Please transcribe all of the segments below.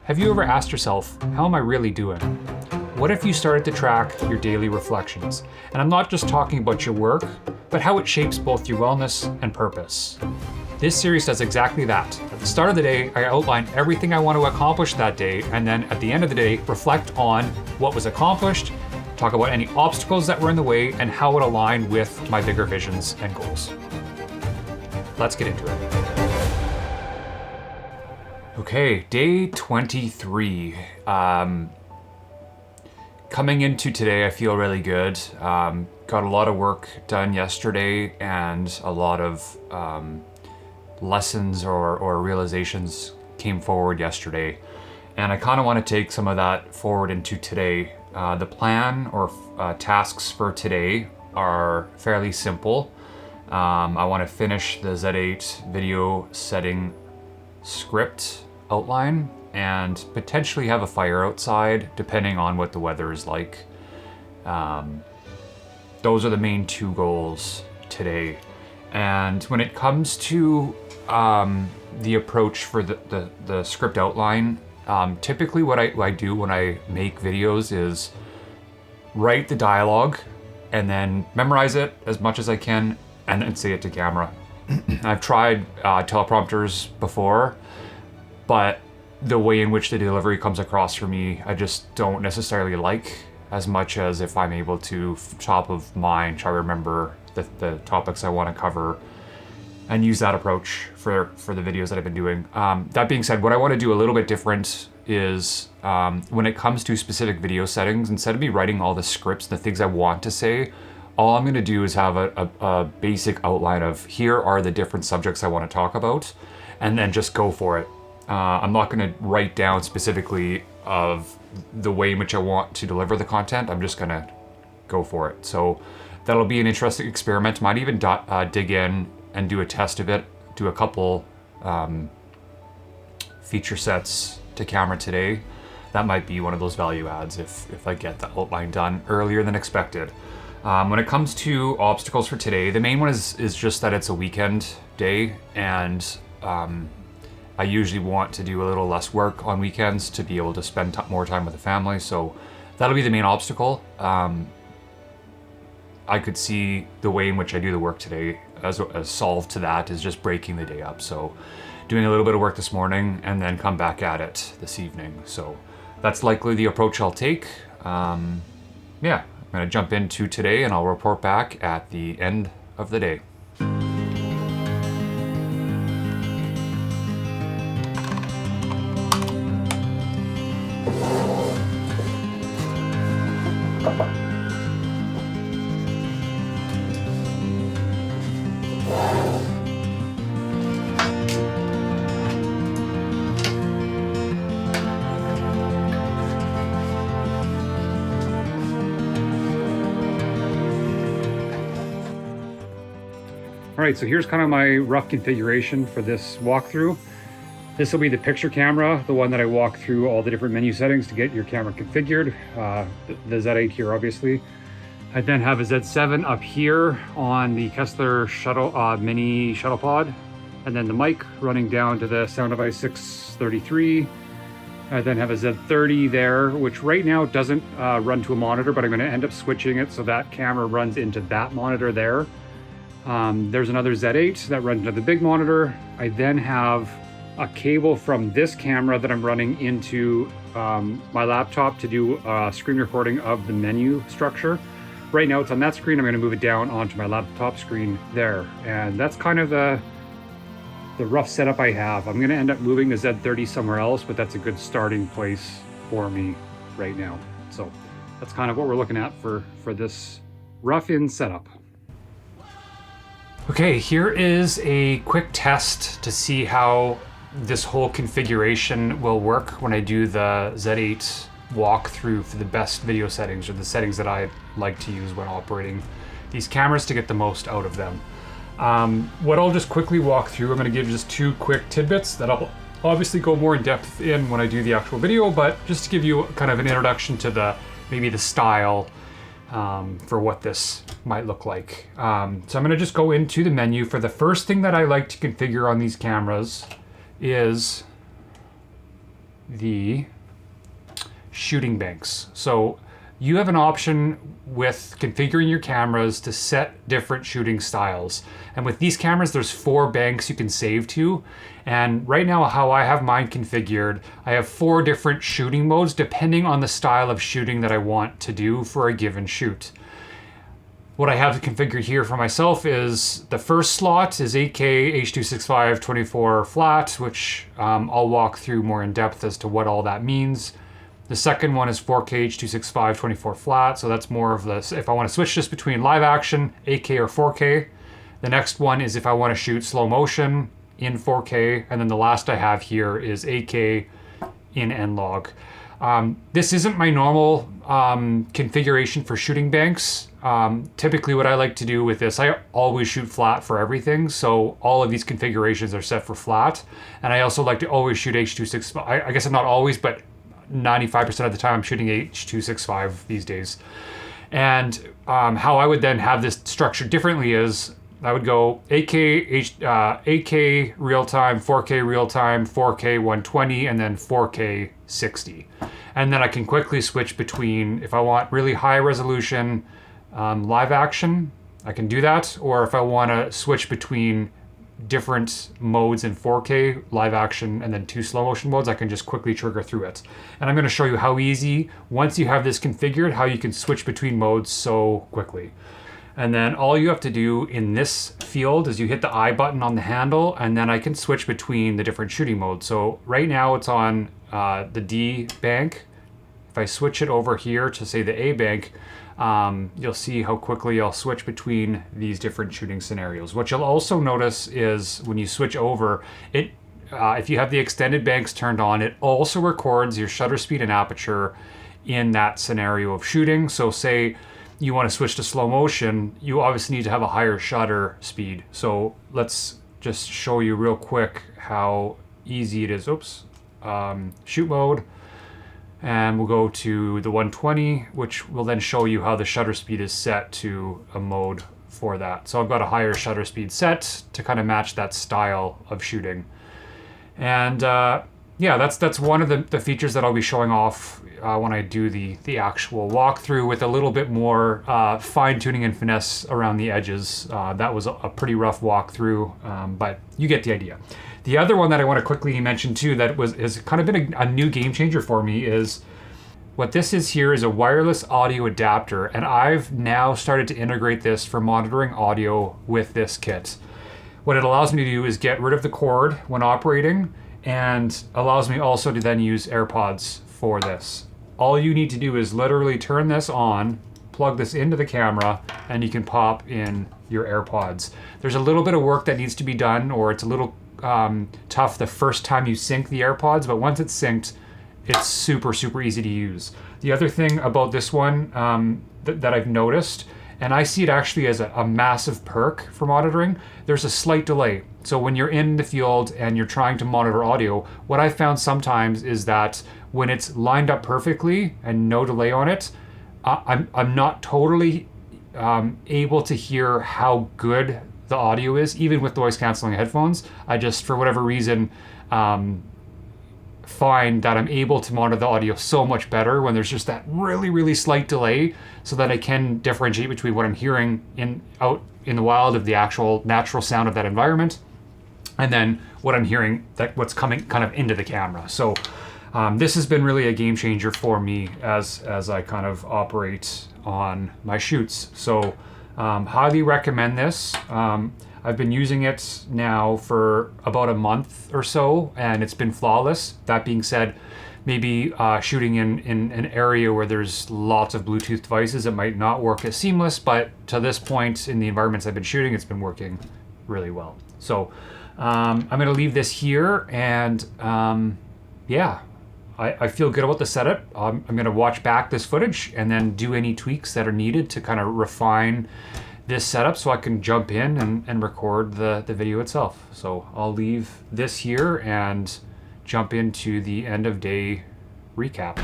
Have you ever asked yourself, how am I really doing? What if you started to track your daily reflections? And I'm not just talking about your work, but how it shapes both your wellness and purpose. This series does exactly that. At the start of the day, I outline everything I want to accomplish that day, and then at the end of the day, reflect on what was accomplished, talk about any obstacles that were in the way, and how it aligned with my bigger visions and goals. Let's get into it. Okay, day 23. Coming into today, I feel really good. Got a lot of work done yesterday and a lot of lessons or realizations came forward yesterday. And I kind of want to take some of that forward into today. The plan or tasks for today are fairly simple. I want to finish the Z8 video setting script outline and potentially have a fire outside depending on what the weather is like. Those are the main two goals today. And when it comes to the approach for the script outline, typically what I do when I make videos is write the dialogue and then memorize it as much as I can and then say it to camera. I've tried teleprompters before, but the way in which the delivery comes across for me, I just don't necessarily like as much as if I'm able to, top of mind, try to remember the topics I want to cover and use that approach for the videos that I've been doing. That being said, what I want to do a little bit different is when it comes to specific video settings, instead of me writing all the scripts, the things I want to say, all I'm going to do is have a basic outline of here are the different subjects I want to talk about, and then just go for it. I'm not going to write down specifically of the way in which I want to deliver the content. I'm just going to go for it. So that'll be an interesting experiment. Might even dig in and do a test of it, do a couple feature sets to camera today. That might be one of those value adds if I get the outline done earlier than expected. When it comes to obstacles for today, the main one is just that it's a weekend day, and I usually want to do a little less work on weekends to be able to spend more time with the family. So that'll be the main obstacle. I could see the way in which I do the work today as solved to that is just breaking the day up. So doing a little bit of work this morning and then come back at it this evening. So that's likely the approach I'll take. I'm gonna jump into today and I'll report back at the end of the day. All right, so here's kind of my rough configuration for this walkthrough. This will be the picture camera, the one that I walk through all the different menu settings to get your camera configured. The Z8 here, obviously. I then have a Z7 up here on the Kessler shuttle mini shuttle pod, and then the mic running down to the Sound Device 633. I then have a Z30 there, which right now doesn't run to a monitor, but I'm going to end up switching it so that camera runs into that monitor there. There's another Z8 that runs into the big monitor. I then have a cable from this camera that I'm running into my laptop to do a screen recording of the menu structure. Right now it's on that screen. I'm going to move it down onto my laptop screen there. And that's kind of the rough setup I have. I'm going to end up moving the Z30 somewhere else, but that's a good starting place for me right now. So that's kind of what we're looking at for this rough-in setup. Okay, here is a quick test to see how this whole configuration will work when I do the Z8 walkthrough for the best video settings, or the settings that I like to use when operating these cameras to get the most out of them. What I'll just quickly walk through, I'm going to give just two quick tidbits that I'll obviously go more in depth in when I do the actual video, but just to give you kind of an introduction to maybe the style for what this might look like. So I'm going to just go into the menu. For the first thing that I like to configure on these cameras is the shooting banks. So you have an option with configuring your cameras to set different shooting styles. And with these cameras, there's 4 banks you can save to. And right now, how I have mine configured, I have 4 different shooting modes depending on the style of shooting that I want to do for a given shoot. What I have configured here for myself is the first slot is 8K H.265 24 flat, which I'll walk through more in depth as to what all that means. The second one is 4K H.265 24 flat, so that's more of this if I want to switch just between live action, 8K or 4K. The next one is if I want to shoot slow motion in 4K, and then the last I have here is 8K in N-Log. This isn't my normal configuration for shooting banks. Typically what I like to do with this, I always shoot flat for everything, so all of these configurations are set for flat. And I also like to always shoot H.265. I guess I'm not always, but 95% of the time I'm shooting H.265 these days. And how I would then have this structured differently is I would go 8K real time, 4K real time, 4K 120, and then 4K 60. And then I can quickly switch between, if I want really high resolution live action, I can do that. Or if I want to switch between different modes in 4K live action and then 2 slow motion modes, I can just quickly trigger through it. And I'm going to show you how easy, once you have this configured, how you can switch between modes so quickly. And then all you have to do in this field is you hit the I button on the handle, and then I can switch between the different shooting modes. So right now it's on the D bank. If I switch it over here to say the A bank, you'll see how quickly I'll switch between these different shooting scenarios. What you'll also notice is when you switch over, if you have the extended banks turned on, it also records your shutter speed and aperture in that scenario of shooting. So say you want to switch to slow motion, you obviously need to have a higher shutter speed. So let's just show you real quick how easy it is. Oops. Shoot mode. And we'll go to the 120, which will then show you how the shutter speed is set to a mode for that. So I've got a higher shutter speed set to kind of match that style of shooting. And yeah, that's one of the features that I'll be showing off when I do the actual walkthrough with a little bit more fine tuning and finesse around the edges. That was a pretty rough walkthrough, but you get the idea. The other one that I want to quickly mention too that has kind of been a new game changer for me is what this is here is a wireless audio adapter, and I've now started to integrate this for monitoring audio with this kit. What it allows me to do is get rid of the cord when operating, and allows me also to then use AirPods for this. All you need to do is literally turn this on, plug this into the camera, and you can pop in your AirPods. There's a little bit of work that needs to be done, or it's a little tough the first time you sync the AirPods, but once it's synced, it's super easy to use. The other thing about this one that I've noticed, and I see it actually as a massive perk for monitoring, there's a slight delay. So when you're in the field and you're trying to monitor audio, what I found sometimes is that when it's lined up perfectly and no delay on it, I'm not totally able to hear how good the audio is, even with noise canceling headphones. I just, for whatever reason, find that I'm able to monitor the audio so much better when there's just that really slight delay, so that I can differentiate between what I'm hearing out in the wild of the actual natural sound of that environment, and then what I'm hearing, what's coming kind of into the camera. So this has been really a game changer for me as I kind of operate on my shoots. So highly recommend this. I've been using it now for about a month or so, and it's been flawless. That being said, maybe shooting in an area where there's lots of Bluetooth devices, it might not work as seamless, but to this point in the environments I've been shooting, it's been working really well. So I'm gonna leave this here, and yeah, I feel good about the setup. I'm gonna watch back this footage and then do any tweaks that are needed to kind of refine this setup so I can jump in and record the video itself. So I'll leave this here and jump into the end of day recap.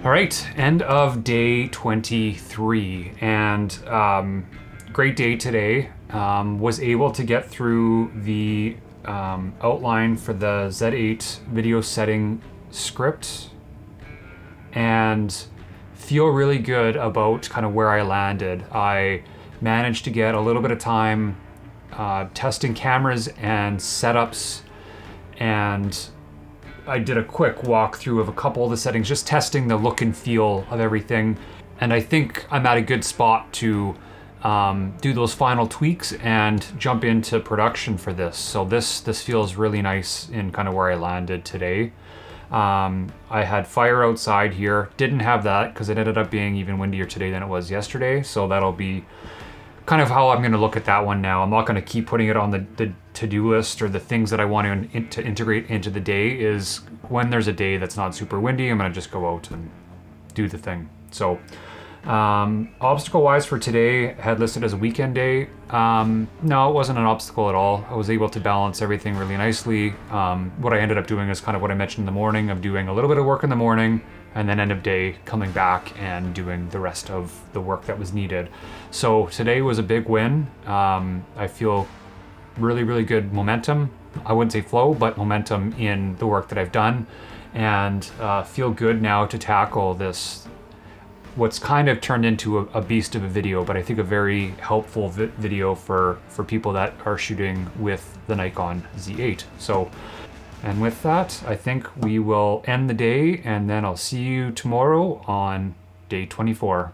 All right, end of day 23, and great day today. Was able to get through the outline for the Z8 video setting script and feel really good about kind of where I landed. I managed to get a little bit of time testing cameras and setups, and I did a quick walkthrough of a couple of the settings, just testing the look and feel of everything. And I think I'm at a good spot to do those final tweaks and jump into production for this. So this feels really nice in kind of where I landed today. I had fire outside here, didn't have that because it ended up being even windier today than it was yesterday. So that'll be kind of how I'm going to look at that one now. I'm not going to keep putting it on the to-do list or the things that I want to integrate into the day. Is when there's a day that's not super windy, I'm going to just go out and do the thing. So obstacle-wise for today, I had listed as a weekend day. No, it wasn't an obstacle at all. I was able to balance everything really nicely. What I ended up doing is kind of what I mentioned in the morning, of doing a little bit of work in the morning and then end of day coming back and doing the rest of the work that was needed. So today was a big win. I feel really, really good momentum. I wouldn't say flow, but momentum in the work that I've done, and feel good now to tackle this, what's kind of turned into a beast of a video, but I think a very helpful video for people that are shooting with the Nikon Z8. So, and with that, I think we will end the day, and then I'll see you tomorrow on day 24.